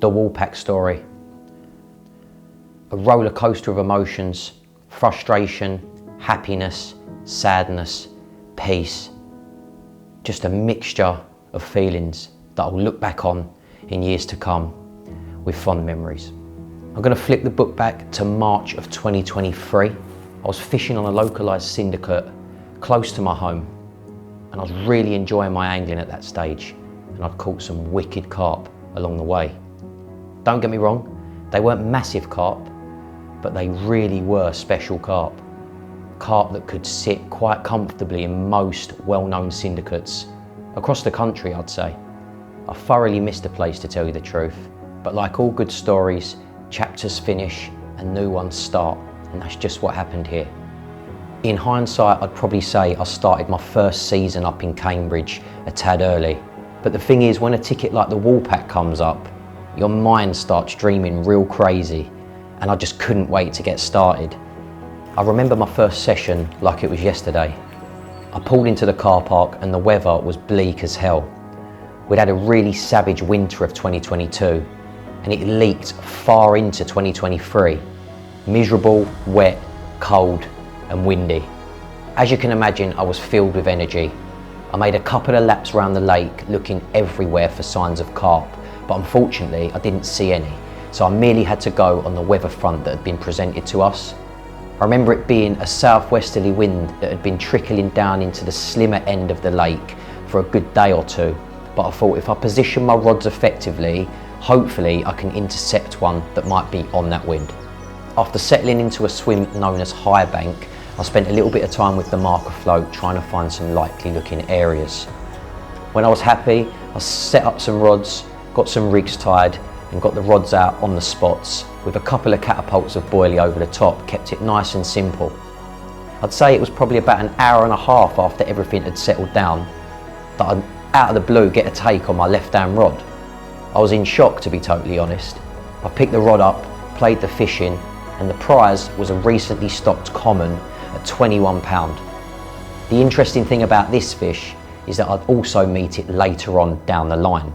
The Woolpack Story. A roller coaster of emotions, frustration, happiness, sadness, peace. Just a mixture of feelings that I'll look back on in years to come with fond memories. I'm going to flip the book back to March of 2023. I was fishing on a localised syndicate close to my home, and I was really enjoying my angling at that stage, and I'd caught some wicked carp along the way. Don't get me wrong, they weren't massive carp, but they really were special carp. Carp that could sit quite comfortably in most well-known syndicates across the country, I'd say. I thoroughly missed the place, to tell you the truth, but like all good stories, chapters finish and new ones start, and that's just what happened here. In hindsight, I'd probably say I started my first season up in Cambridge a tad early, but the thing is, when a ticket like the Woolpack comes up, your mind starts dreaming real crazy, and I just couldn't wait to get started. I remember my first session like it was yesterday. I pulled into the car park and the weather was bleak as hell. We'd had a really savage winter of 2022, and it leaked far into 2023. Miserable, wet, cold and windy. As you can imagine, I was filled with energy. I made a couple of laps around the lake looking everywhere for signs of carp, but unfortunately I didn't see any, so I merely had to go on the weather front that had been presented to us. I remember it being a southwesterly wind that had been trickling down into the slimmer end of the lake for a good day or two, but I thought if I position my rods effectively, hopefully I can intercept one that might be on that wind. After settling into a swim known as high bank, I spent a little bit of time with the marker float trying to find some likely looking areas. When I was happy, I set up some rods, got some rigs tied and got the rods out on the spots with a couple of catapults of boilie over the top, kept it nice and simple. I'd say it was probably about an hour and a half after everything had settled down that I'd out of the blue get a take on my left hand rod. I was in shock, to be totally honest. I picked the rod up, played the fish in, and the prize was a recently stocked common at £21. The interesting thing about this fish is that I'd also meet it later on down the line.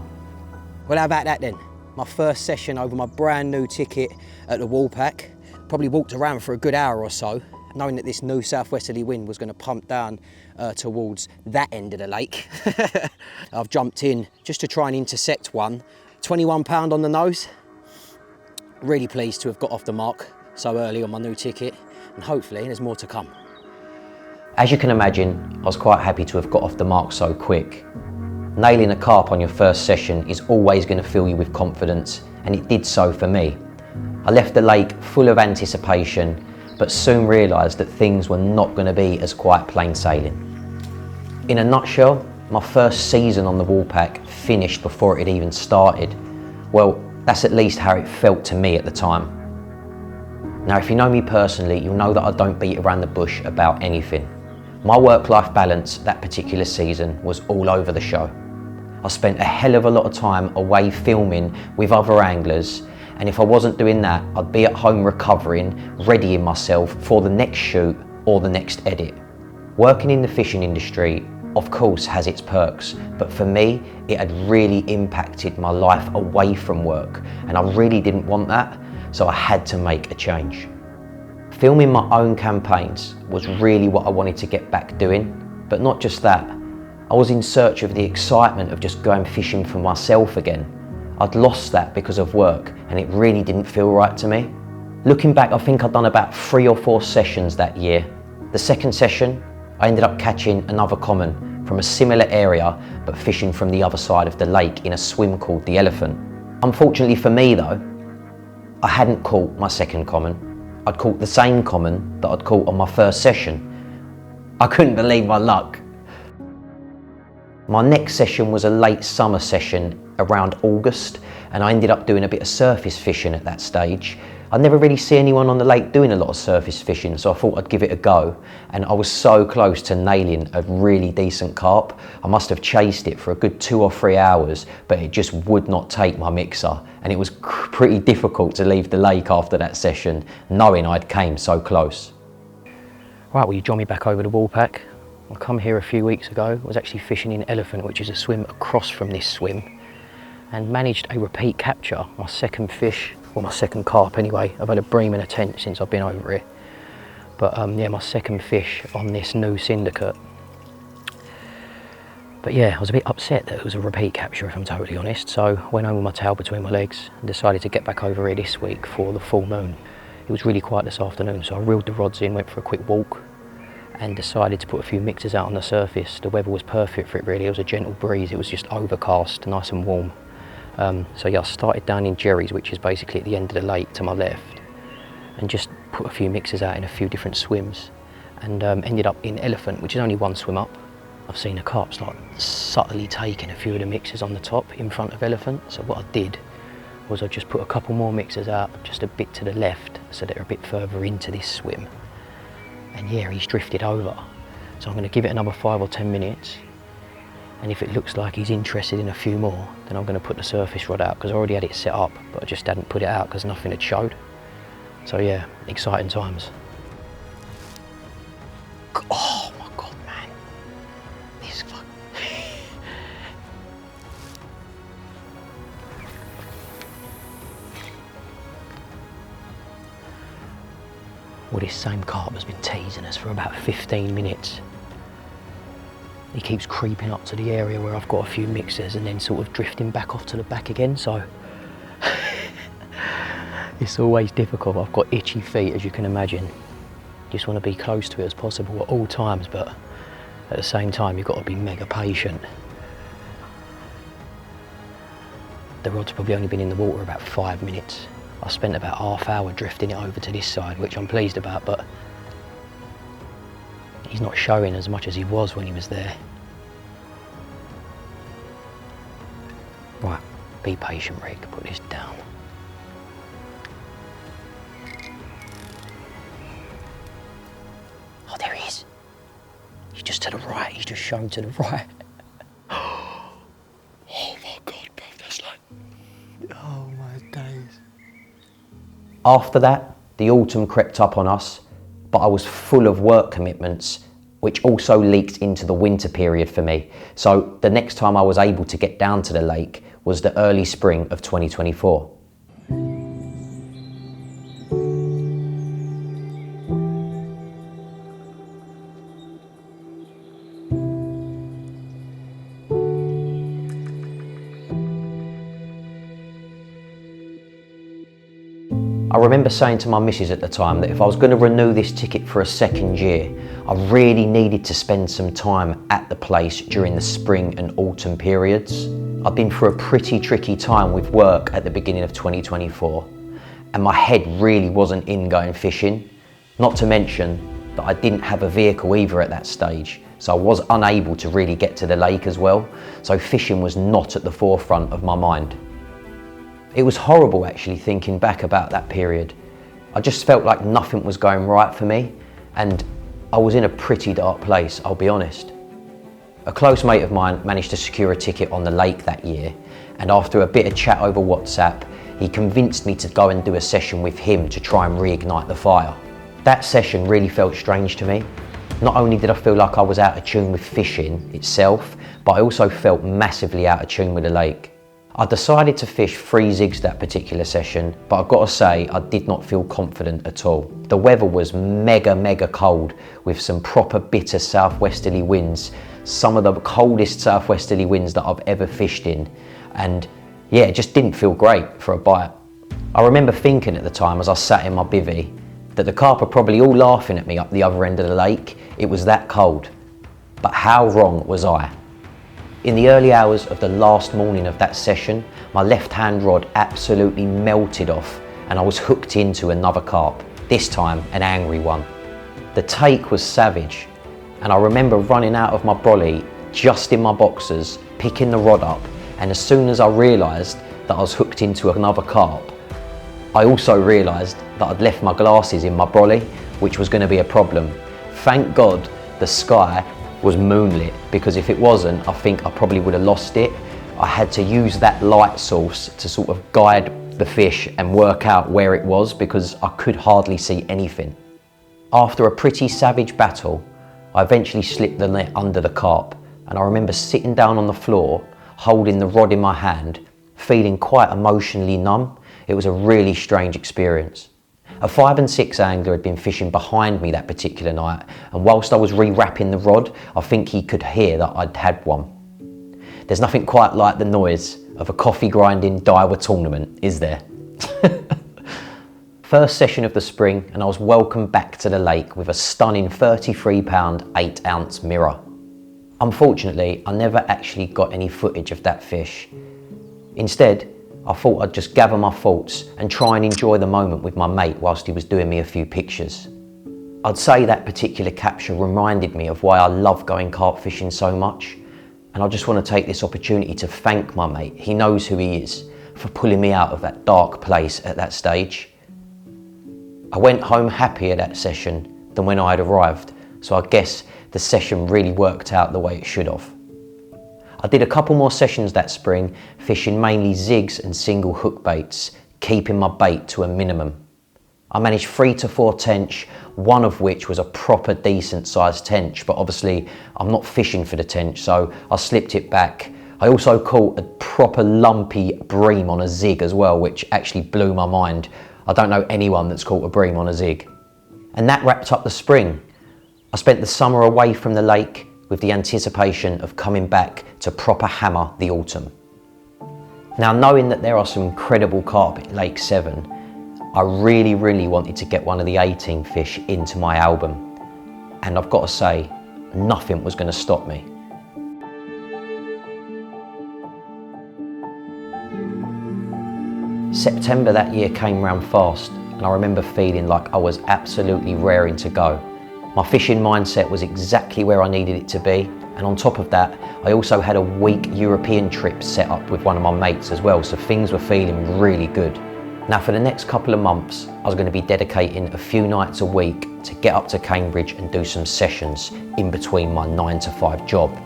Well, how about that then? My first session over my brand new ticket at the Woolpack. Probably walked around for a good hour or so, knowing that this new southwesterly wind was going to pump down towards that end of the lake. I've jumped in just to try and intercept one. £21 on the nose. Really pleased to have got off the mark so early on my new ticket, and hopefully there's more to come. As you can imagine, I was quite happy to have got off the mark so quick. Nailing a carp on your first session is always going to fill you with confidence, and it did so for me. I left the lake full of anticipation, but soon realised that things were not going to be as quite plain sailing. In a nutshell, my first season on the Woolpack finished before it had even started. Well, that's at least how it felt to me at the time. Now, if you know me personally, you'll know that I don't beat around the bush about anything. My work-life balance that particular season was all over the show. I spent a hell of a lot of time away filming with other anglers, and if I wasn't doing that, I'd be at home recovering, readying myself for the next shoot or the next edit. Working in the fishing industry of course has its perks, but for me, it had really impacted my life away from work, and I really didn't want that, so I had to make a change. Filming my own campaigns was really what I wanted to get back doing, but not just that. I was in search of the excitement of just going fishing for myself again. I'd lost that because of work, and it really didn't feel right to me. Looking back, I think I'd done about 3 or 4 sessions that year. The second session, I ended up catching another common from a similar area, but fishing from the other side of the lake in a swim called the Elephant. Unfortunately for me though, I hadn't caught my second common. I'd caught the same common that I'd caught on my first session. I couldn't believe my luck. My next session was a late summer session around August, and I ended up doing a bit of surface fishing at that stage. I'd never really see anyone on the lake doing a lot of surface fishing, so I thought I'd give it a go, and I was so close to nailing a really decent carp. I must have chased it for a good 2 or 3 hours, but it just would not take my mixer, and it was pretty difficult to leave the lake after that session, knowing I'd came so close. Right, well, you join me back over to Woolpack. I come here a few weeks ago, was actually fishing in Elephant, which is a swim across from this swim, and managed a repeat capture, my second fish, well, my second carp anyway. I've had a bream and a tent since I've been over here. But yeah, my second fish on this new syndicate. But yeah, I was a bit upset that it was a repeat capture, if I'm totally honest. So I went home with my tail between my legs and decided to get back over here this week for the full moon. It was really quiet this afternoon, so I reeled the rods in, went for a quick walk, and decided to put a few mixers out on the surface. The weather was perfect for it really. It was a gentle breeze, it was just overcast, nice and warm. So yeah, I started down in Jerry's, which is basically at the end of the lake to my left, and just put a few mixers out in a few different swims, and ended up in Elephant, which is only 1 swim up. I've seen the carps like subtly taking a few of the mixers on the top in front of Elephant, so what I did was I just put a couple more mixers out just a bit to the left, so they're a bit further into this swim. And yeah, he's drifted over, so I'm going to give it another 5 or 10 minutes, and if it looks like he's interested in a few more, then I'm going to put the surface rod out, because I already had it set up, but I just hadn't put it out because nothing had showed. So yeah, exciting times. Oh my god, man, this fuck. Well, this same carp has been teasing us for about 15 minutes. He keeps creeping up to the area where I've got a few mixers and then sort of drifting back off to the back again, so it's always difficult. I've got itchy feet, as you can imagine. Just want to be close to it as possible at all times, but at the same time you've got to be mega patient. The rod's probably only been in the water about 5 minutes. I spent about half hour drifting it over to this side, which I'm pleased about, but he's not showing as much as he was when he was there. Right, be patient, Rick, put this down. Oh, there he is. He's just to the right, he's just shown to the right. Oh my god, bro, that's like, oh my days. After that, the autumn crept up on us, but I was full of work commitments, which also leaked into the winter period for me. So the next time I was able to get down to the lake was the early spring of 2024. I remember saying to my missus at the time that if I was going to renew this ticket for a second year, I really needed to spend some time at the place during the spring and autumn periods. I've been through a pretty tricky time with work at the beginning of 2024, and my head really wasn't in going fishing, not to mention that I didn't have a vehicle either at that stage, so I was unable to really get to the lake as well, so fishing was not at the forefront of my mind. It was horrible actually thinking back about that period. I just felt like nothing was going right for me, and I was in a pretty dark place, I'll be honest. A close mate of mine managed to secure a ticket on the lake that year, and after a bit of chat over WhatsApp, he convinced me to go and do a session with him to try and reignite the fire. That session really felt strange to me. Not only did I feel like I was out of tune with fishing itself, but I also felt massively out of tune with the lake. I decided to fish 3 zigs that particular session, but I've got to say I did not feel confident at all. The weather was mega cold with some proper bitter southwesterly winds, some of the coldest southwesterly winds that I've ever fished in, and yeah, it just didn't feel great for a bite. I remember thinking at the time as I sat in my bivvy that the carp are probably all laughing at me up the other end of the lake. It was that cold. But how wrong was I? In the early hours of the last morning of that session, my left-hand rod absolutely melted off and I was hooked into another carp, this time an angry one. The take was savage, and I remember running out of my brolly just in my boxers, picking the rod up, and as soon as I realised that I was hooked into another carp, I also realised that I'd left my glasses in my brolly, which was going to be a problem. Thank God the sky was moonlit, because if it wasn't, I think I probably would have lost it. I had to use that light source to sort of guide the fish and work out where it was, because I could hardly see anything. After a pretty savage battle, I eventually slipped the net under the carp, and I remember sitting down on the floor, holding the rod in my hand, feeling quite emotionally numb. It was a really strange experience. A 5 and 6 angler had been fishing behind me that particular night, and whilst I was rewrapping the rod, I think he could hear that I'd had one. There's nothing quite like the noise of a coffee grinding Daiwa tournament, is there? First session of the spring, and I was welcomed back to the lake with a stunning 33-pound 8-ounce mirror. Unfortunately, I never actually got any footage of that fish. Instead, I thought I'd just gather my thoughts and try and enjoy the moment with my mate whilst he was doing me a few pictures. I'd say that particular capture reminded me of why I love going carp fishing so much, and I just want to take this opportunity to thank my mate, he knows who he is, for pulling me out of that dark place at that stage. I went home happier that session than when I had arrived, so I guess the session really worked out the way it should have. I did a couple more sessions that spring, fishing mainly zigs and single hook baits, keeping my bait to a minimum. I managed 3 to 4 tench, one of which was a proper decent sized tench, but obviously I'm not fishing for the tench, so I slipped it back. I also caught a proper lumpy bream on a zig as well, which actually blew my mind. I don't know anyone that's caught a bream on a zig. And that wrapped up the spring. I spent the summer away from the lake with the anticipation of coming back to proper hammer the autumn. Now, knowing that there are some incredible carp at Lake Severn, I really wanted to get one of the 18 fish into my album. And I've got to say, nothing was going to stop me. September that year came round fast, and I remember feeling like I was absolutely raring to go. My fishing mindset was exactly where I needed it to be, and on top of that, I also had a week European trip set up with one of my mates as well, so things were feeling really good. Now, for the next couple of months, I was going to be dedicating a few nights a week to get up to Cambridge and do some sessions in between my 9 to 5 job.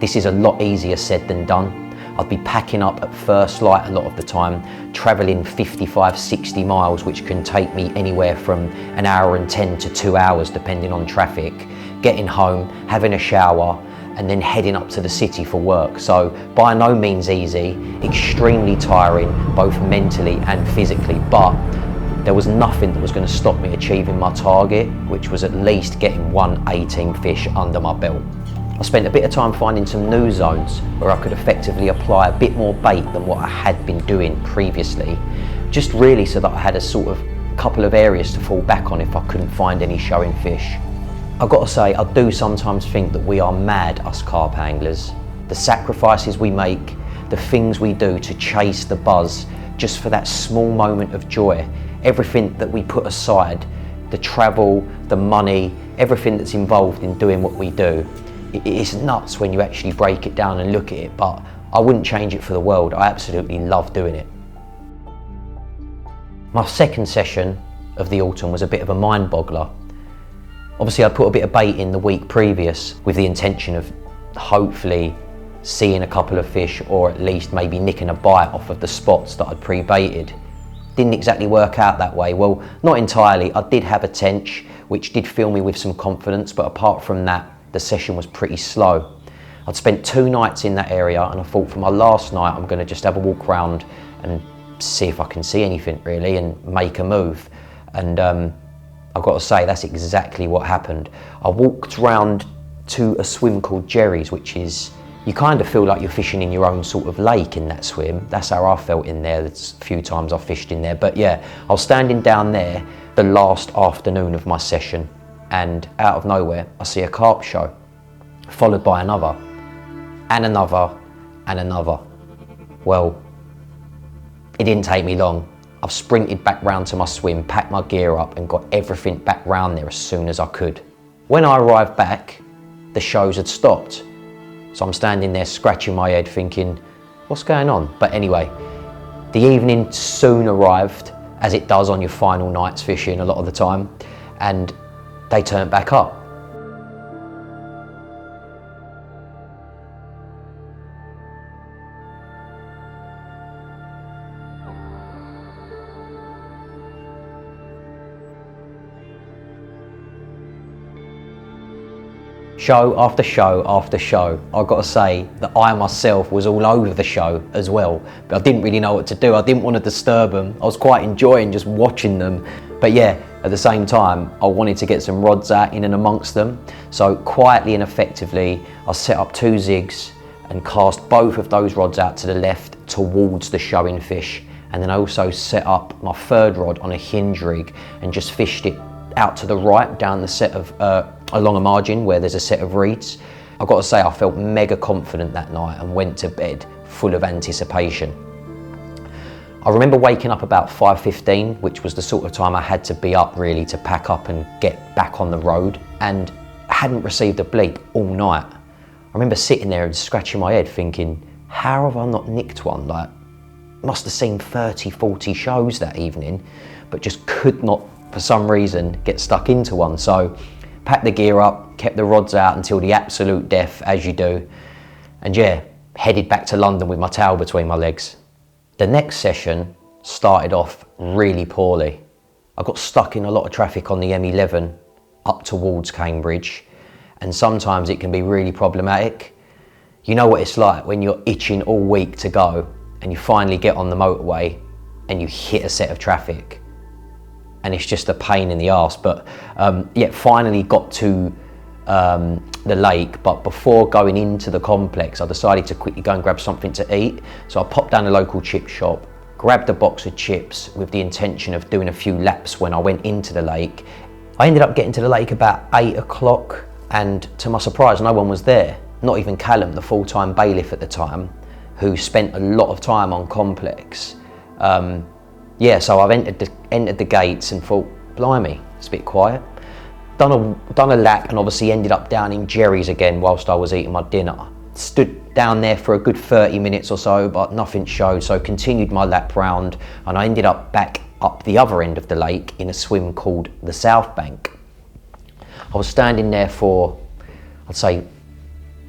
This is a lot easier said than done. I'd be packing up at first light a lot of the time, travelling 55, 60 miles, which can take me anywhere from an hour and 10 to 2 hours depending on traffic, getting home, having a shower, and then heading up to the city for work. So by no means easy, extremely tiring, both mentally and physically, but there was nothing that was going to stop me achieving my target, which was at least getting 18 fish under my belt. I spent a bit of time finding some new zones where I could effectively apply a bit more bait than what I had been doing previously, just really so that I had a sort of couple of areas to fall back on if I couldn't find any showing fish. I've got to say, I do sometimes think that we are mad, us carp anglers. The sacrifices we make, the things we do to chase the buzz, just for that small moment of joy, everything that we put aside, the travel, the money, everything that's involved in doing what we do. It's nuts when you actually break it down and look at it, but I wouldn't change it for the world. I absolutely love doing it. My second session of the autumn was a bit of a mind boggler. Obviously, I put a bit of bait in the week previous with the intention of hopefully seeing a couple of fish, or at least maybe nicking a bite off of the spots that I'd pre-baited. didn't exactly work out that way. Well, not entirely. I did have a tench, which did fill me with some confidence, but apart from that, the session was pretty slow. I'd spent 2 nights in that area, and I thought for my last night, I'm gonna just have a walk around and see if I can see anything really and make a move. And I've got to say, that's exactly what happened. I walked round to a swim called Jerry's, which is, you kind of feel like you're fishing in your own sort of lake in that swim. That's how I felt in there. There's a few times I've fished in there. But yeah, I was standing down there the last afternoon of my session, and out of nowhere, I see a carp show, followed by another, and another, and another. Well, it didn't take me long. I've sprinted back round to my swim, packed my gear up, and got everything back round there as soon as I could. When I arrived back, the shows had stopped. So I'm standing there scratching my head thinking, what's going on? But anyway, the evening soon arrived, as it does on your final nights fishing a lot of the time, and they turned back up. Show after show after show. I've got to say that I myself was all over the show as well, but I didn't really know what to do. I didn't want to disturb them. I was quite enjoying just watching them. But yeah, at the same time, I wanted to get some rods out in and amongst them. So quietly and effectively, I set up 2 zigs and cast both of those rods out to the left towards the showing fish. And then I also set up my 3rd rod on a hinge rig and just fished it out to the right down the set of along a margin where there's a set of reeds. I've got to say, I felt mega confident that night and went to bed full of anticipation. I remember waking up about 5:15, which was the sort of time I had to be up really to pack up and get back on the road, and hadn't received a bleep all night. I remember sitting there and scratching my head thinking, how have I not nicked one? Like, must have seen 30, 40 shows that evening, but just could not, for some reason, get stuck into one. So packed the gear up, kept the rods out until the absolute death, as you do, and yeah, headed back to London with my tail between my legs. The next session started off really poorly. I got stuck in a lot of traffic on the M11 up towards Cambridge, and sometimes it can be really problematic. You know what it's like when you're itching all week to go and you finally get on the motorway and you hit a set of traffic. And it's just a pain in the arse. But yeah, finally got to the lake, but before going into the complex, I decided to quickly go and grab something to eat. So I popped down a local chip shop, grabbed a box of chips with the intention of doing a few laps when I went into the lake. I ended up getting to the lake about 8 o'clock, and to my surprise, no one was there. Not even Callum, the full-time bailiff at the time, who spent a lot of time on complex. Yeah, so I've entered the gates and thought, blimey, it's a bit quiet. Done a lap and obviously ended up down in Jerry's again whilst I was eating my dinner. Stood down there for a good 30 minutes or so, but nothing showed, so continued my lap round, and I ended up back up the other end of the lake in a swim called the South Bank. I was standing there for, I'd say,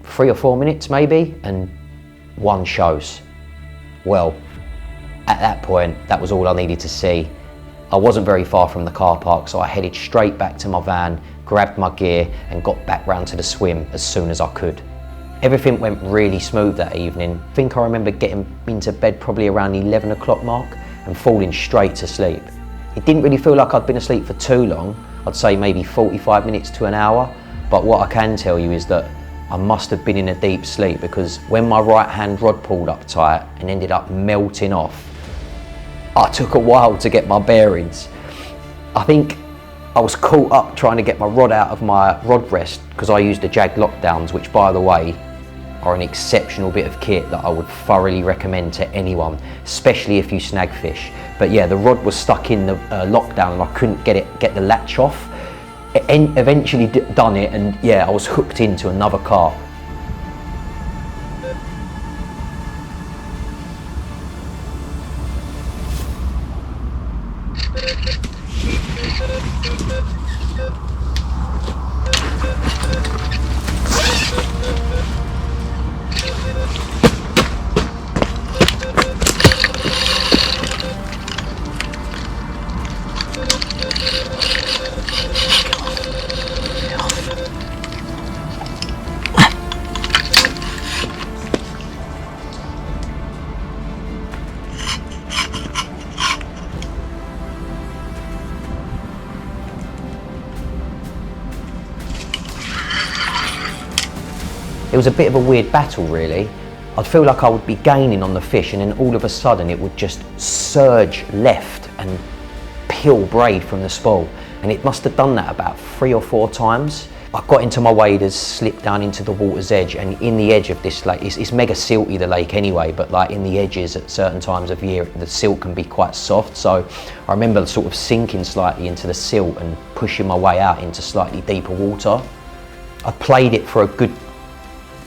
3 or 4 minutes maybe, and 1 shows. Well, at that point, that was all I needed to see. I wasn't very far from the car park, so I headed straight back to my van, grabbed my gear, and got back round to the swim as soon as I could. Everything went really smooth that evening. I think I remember getting into bed probably around the 11 o'clock mark and falling straight to sleep. It didn't really feel like I'd been asleep for too long. I'd say maybe 45 minutes to an hour, but what I can tell you is that I must have been in a deep sleep, because when my right hand rod pulled up tight and ended up melting off, I took a while to get my bearings. I think I was caught up trying to get my rod out of my rod rest, because I used the Jag lockdowns, which by the way are an exceptional bit of kit that I would thoroughly recommend to anyone, especially if you snag fish. But yeah, the rod was stuck in the lockdown and I couldn't get the latch off. Eventually done it, and yeah, I was hooked into another carp. It was a bit of a weird battle really. I'd feel like I would be gaining on the fish and then all of a sudden it would just surge left and peel braid from the spool. And it must have done that about 3 or 4 times. I got into my waders, slipped down into the water's edge, and in the edge of this lake, it's mega silty, the lake anyway, but like in the edges at certain times of year, the silt can be quite soft. So I remember sort of sinking slightly into the silt and pushing my way out into slightly deeper water. I played it for a good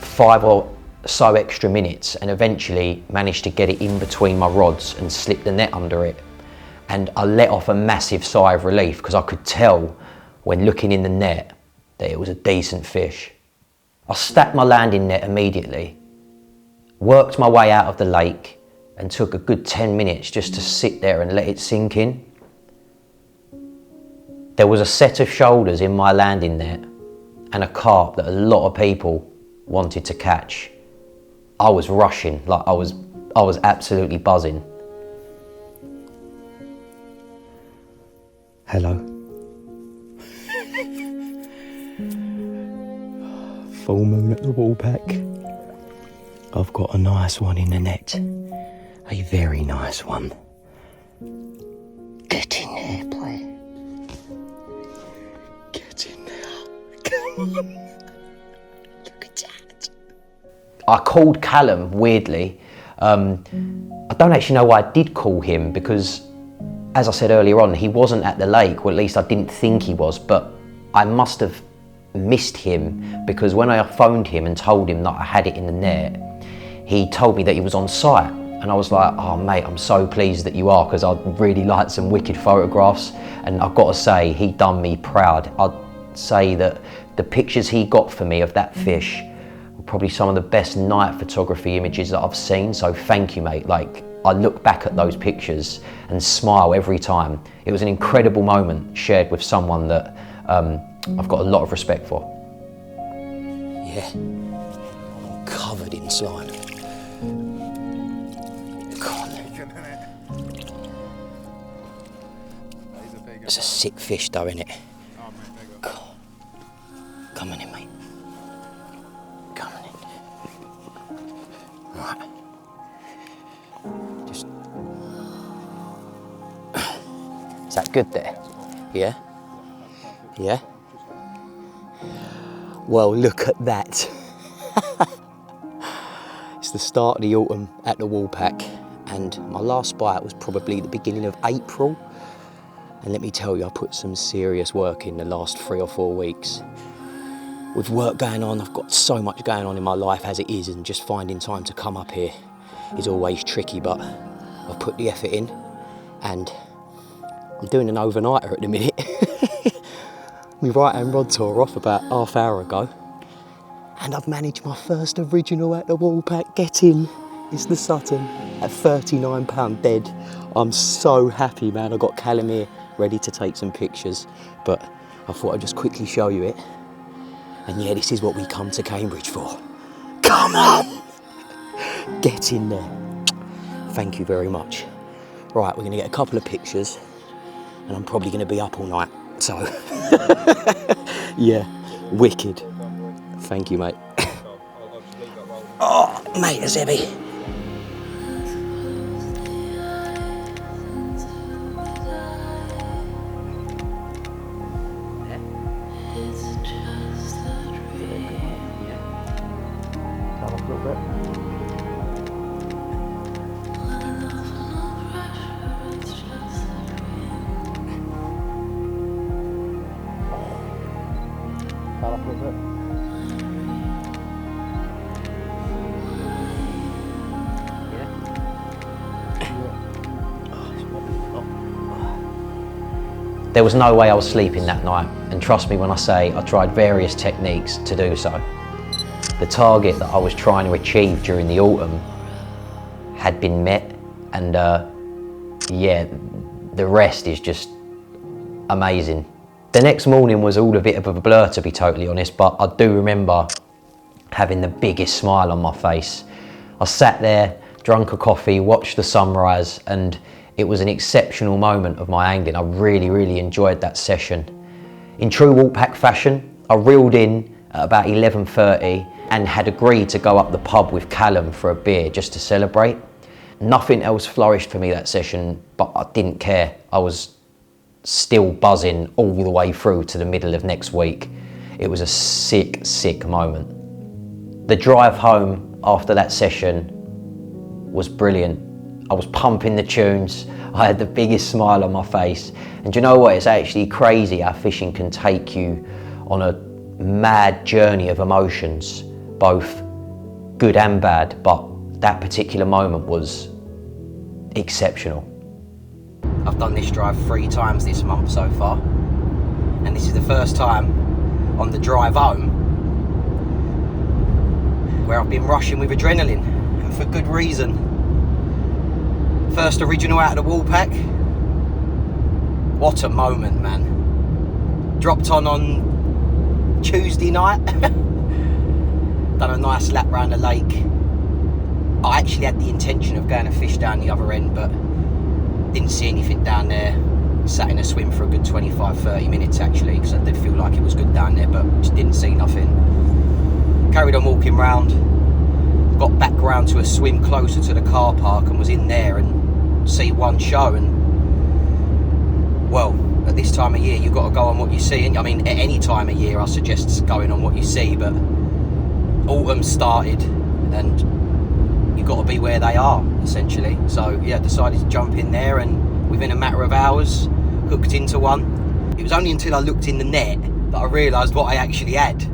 5 or so extra minutes and eventually managed to get it in between my rods and slip the net under it. And I let off a massive sigh of relief because I could tell when looking in the net that it was a decent fish. I stacked my landing net immediately, worked my way out of the lake and took a good 10 minutes just to sit there and let it sink in. There was a set of shoulders in my landing net and a carp that a lot of people wanted to catch. I was rushing, like I was absolutely buzzing. Hello. Full moon at the Woolpack. I've got a nice one in the net. A very nice one. Get in there, play. Get in there. Come on. Look at that. I called Callum, weirdly. I don't actually know why I did call him because, as I said earlier on, he wasn't at the lake, or at least I didn't think he was, but I must have missed him because when I phoned him and told him that I had it in the net, he told me that he was on site. And I was like, oh mate, I'm so pleased that you are because I'd really like some wicked photographs. And I've got to say, he done me proud. I'd say that the pictures he got for me of that fish were probably some of the best night photography images that I've seen. So thank you, mate. Like, I look back at those pictures and smile every time. It was an incredible moment shared with someone that I've got a lot of respect for. Yeah, I'm covered in slime. It's a sick fish though, isn't it? Come on in, mate. Come on in. Right. Just... Is that good there? Yeah? Yeah? Well, look at that. It's the start of the autumn at the Woolpack, and my last bite was probably the beginning of April. And let me tell you, I put some serious work in the last 3 or 4 weeks. With work going on, I've got so much going on in my life as it is, and just finding time to come up here is always tricky, but I've put the effort in, and I'm doing an overnighter at the minute. My right-hand rod tore off about half hour ago, and I've managed my first original at the Woolpack. Get in. It's the Sutton at £39 dead. I'm so happy, man. I got Callum here ready to take some pictures, but I thought I'd just quickly show you it. And yeah, this is what we come to Cambridge for. Come on! Get in there. Thank you very much. Right, we're gonna get a couple of pictures, and I'm probably gonna be up all night, so. Yeah, wicked. Thank you, mate. Oh, mate, it's heavy. There was no way I was sleeping that night, and trust me when I say I tried various techniques to do so. The target that I was trying to achieve during the autumn had been met, and yeah, the rest is just amazing. The next morning was all a bit of a blur, to be totally honest, but I do remember having the biggest smile on my face. I sat there, drank a coffee, watched the sunrise, and it was an exceptional moment of my angling. I really, really enjoyed that session. In true Woolpack fashion, I reeled in at about 11:30 and had agreed to go up the pub with Callum for a beer just to celebrate. Nothing else flourished for me that session, but I didn't care. I was still buzzing all the way through to the middle of next week. It was a sick, sick moment. The drive home after that session was brilliant. I was pumping the tunes. I had the biggest smile on my face. And do you know what? It's actually crazy how fishing can take you on a mad journey of emotions, both good and bad, but that particular moment was exceptional. I've done this drive 3 times this month so far, and this is the first time on the drive home where I've been rushing with adrenaline, and for good reason. First original out of the Woolpack. What a moment, man. Dropped on Tuesday night. Done a nice lap round the lake. I actually had the intention of going to fish down the other end, but didn't see anything down there. Sat in a swim for a good 25-30 minutes actually, because I did feel like it was good down there, but just didn't see nothing. Carried on walking round. Got back round to a swim closer to the car park and was in there and see one show. And well, at this time of year you've got to go on what you see. And I mean, at any time of year I suggest going on what you see, but autumn started and you've got to be where they are essentially. So yeah, decided to jump in there, and within a matter of hours hooked into one. It was only until I looked in the net that I realised what I actually had.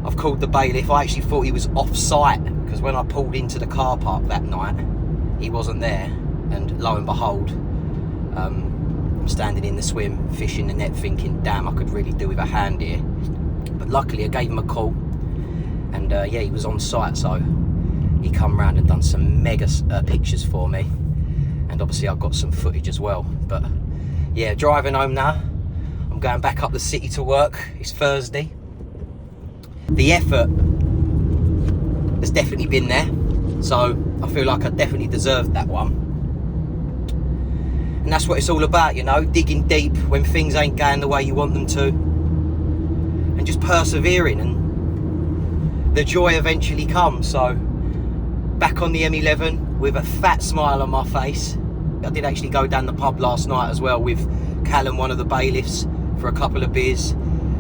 I've called the bailiff. I actually thought he was off site, because when I pulled into the car park that night he wasn't there, and lo and behold, I'm standing in the swim fishing the net thinking, damn, I could really do with a hand here. But luckily I gave him a call, and yeah, he was on site, so he come round and done some mega pictures for me, and obviously I've got some footage as well. But yeah, driving home now. I'm going back up the city to work. It's Thursday. The effort has definitely been there, so I feel like I definitely deserved that one. And that's what it's all about, you know, digging deep when things ain't going the way you want them to, and just persevering, and the joy eventually comes. So back on the M11 with a fat smile on my face. I did actually go down the pub last night as well with Callum, one of the bailiffs, for a couple of beers.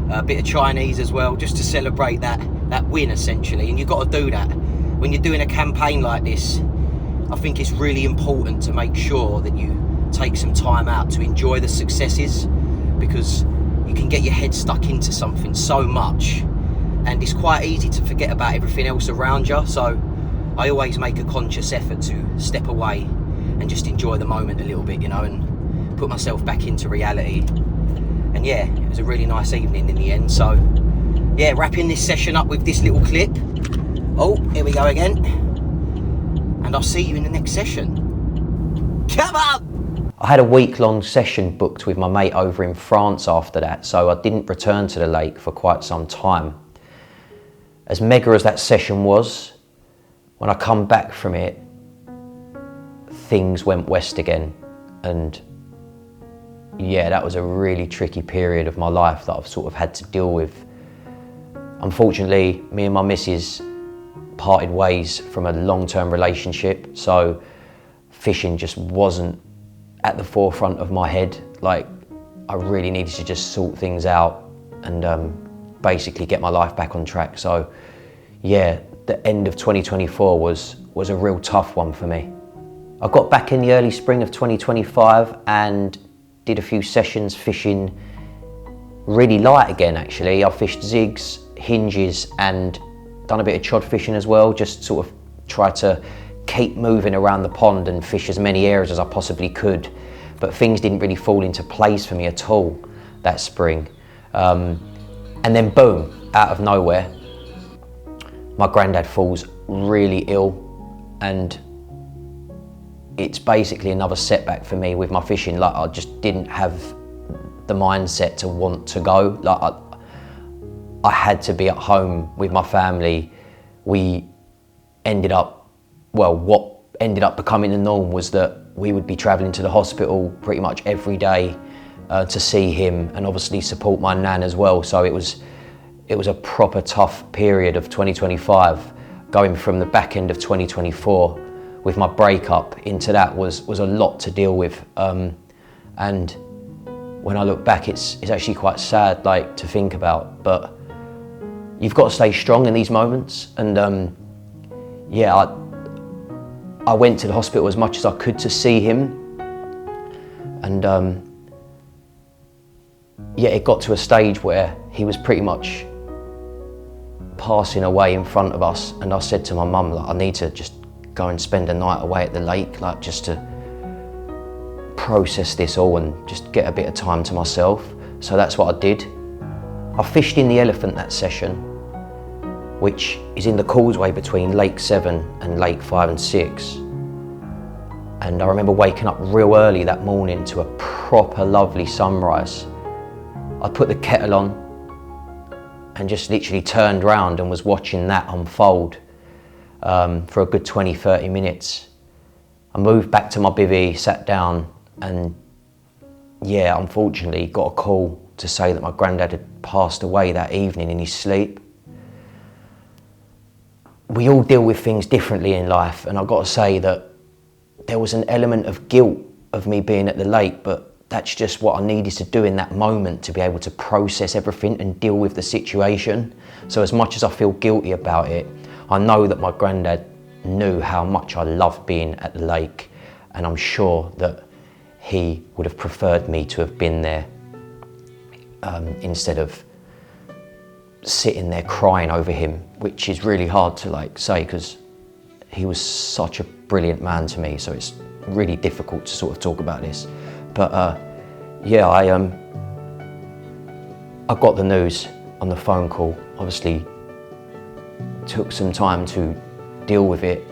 A bit of Chinese as well, just to celebrate that win essentially. And you've got to do that when you're doing a campaign like this. I think it's really important to make sure that you take some time out to enjoy the successes, because you can get your head stuck into something so much and it's quite easy to forget about everything else around you. So I always make a conscious effort to step away and just enjoy the moment a little bit, you know, and put myself back into reality. And yeah, it was a really nice evening in the end. So yeah, wrapping this session up with this little clip. Oh, here we go again. And I'll see you in the next session. Come on! I had a week-long session booked with my mate over in France after that, so I didn't return to the lake for quite some time. As mega as that session was, when I come back from it, things went west again. And yeah, that was a really tricky period of my life that I've sort of had to deal with. Unfortunately, me and my missus parted ways from a long-term relationship, so fishing just wasn't at the forefront of my head. Like, I really needed to just sort things out and basically get my life back on track. So yeah, the end of 2024 was a real tough one for me. I got back in the early spring of 2025 and did a few sessions fishing really light again actually. I fished zigs, hinges, and done a bit of chod fishing as well, just sort of try to keep moving around the pond and fish as many areas as I possibly could. But things didn't really fall into place for me at all that spring. And then boom, out of nowhere, my granddad falls really ill, and it's basically another setback for me with my fishing. Like, I just didn't have the mindset to want to go. Like, I had to be at home with my family. We ended up, well, what ended up becoming the norm was that we would be traveling to the hospital pretty much every day to see him, and obviously support my nan as well. So it was it was a proper tough period of 2025, going from the back end of 2024 with my breakup into that was a lot to deal with. And when I look back, it's actually quite sad, like, to think about, but you've got to stay strong in these moments. And yeah, I went to the hospital as much as I could to see him. And yeah, it got to a stage where he was pretty much passing away in front of us. And I said to my mum, like, I need to just go and spend a night away at the lake, like, just to process this all and just get a bit of time to myself. So that's what I did. I fished in the Elephant that session, which is in the causeway between Lake 7 and Lake 5 and 6. And I remember waking up real early that morning to a proper lovely sunrise. I put the kettle on and just literally turned around and was watching that unfold for a good 20-30 minutes. I moved back to my bivvy, sat down, and yeah, unfortunately got a call to say that my granddad had passed away that evening in his sleep. We all deal with things differently in life, and I've got to say that there was an element of guilt of me being at the lake, but that's just what I needed to do in that moment to be able to process everything and deal with the situation. So as much as I feel guilty about it, I know that my granddad knew how much I loved being at the lake, and I'm sure that he would have preferred me to have been there instead of sitting there crying over him, which is really hard to like say because he was such a brilliant man to me, so it's really difficult to sort of talk about this. But yeah, I got the news on the phone call. Obviously took some time to deal with it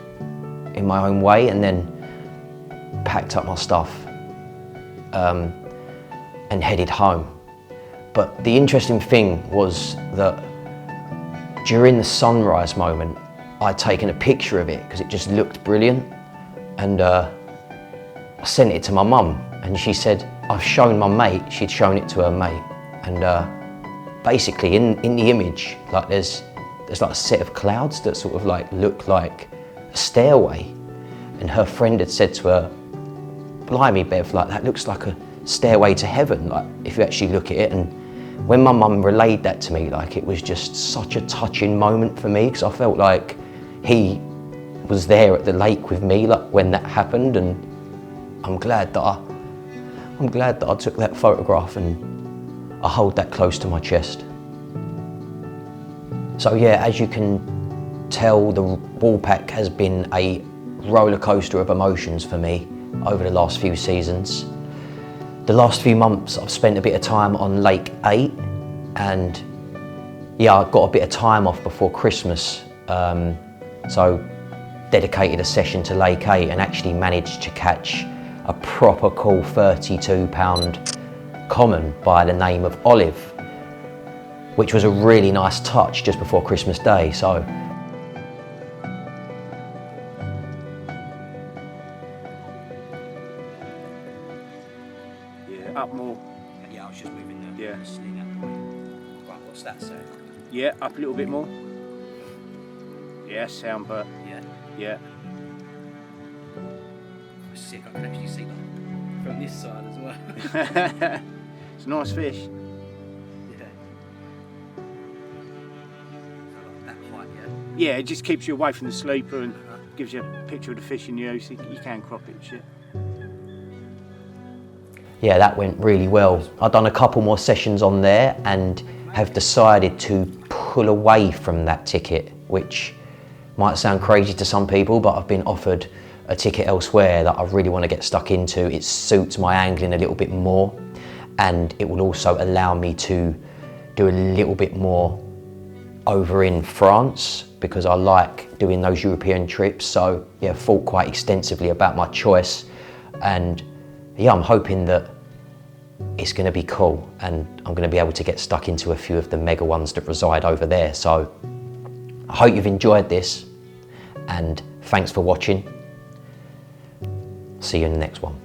in my own way, and then packed up my stuff and headed home. But the interesting thing was that during the sunrise moment, I'd taken a picture of it because it just looked brilliant, and I sent it to my mum, and she said, I've shown my mate. She'd shown it to her mate, and basically in the image, like there's like a set of clouds that sort of like look like a stairway, and her friend had said to her, blimey Bev, like that looks like a stairway to heaven, like if you actually look at it. And when my mum relayed that to me, like it was just such a touching moment for me, because I felt like he was there at the lake with me, like when that happened. And I'm glad that I took that photograph and I hold that close to my chest. So yeah, as you can tell, the Woolpack has been a roller coaster of emotions for me over the last few seasons. The last few months I've spent a bit of time on Lake 8, and yeah, I got a bit of time off before Christmas, so dedicated a session to Lake 8 and actually managed to catch a proper cool 32-pound common by the name of Olive, which was a really nice touch just before Christmas Day. So yeah, up more. yeah, I was just moving Yeah. the sling out the way. Right, what's that say? Yeah, up a little bit more. Yeah, sound, but Yeah, yeah. it's sick. I can actually see that from this side as well. It's a nice fish. Yeah. So like that height, yeah. Yeah, it just keeps you away from the sleeper and gives you a picture of the fish in you, so you can crop it and shit. Yeah, that went really well. I've done a couple more sessions on there and have decided to pull away from that ticket, which might sound crazy to some people, but I've been offered a ticket elsewhere that I really want to get stuck into. It suits my angling a little bit more, and it will also allow me to do a little bit more over in France, because I like doing those European trips. So yeah, thought quite extensively about my choice, and yeah, I'm hoping that it's going to be cool and I'm going to be able to get stuck into a few of the mega ones that reside over there. So I hope you've enjoyed this, and thanks for watching. See you in the next one.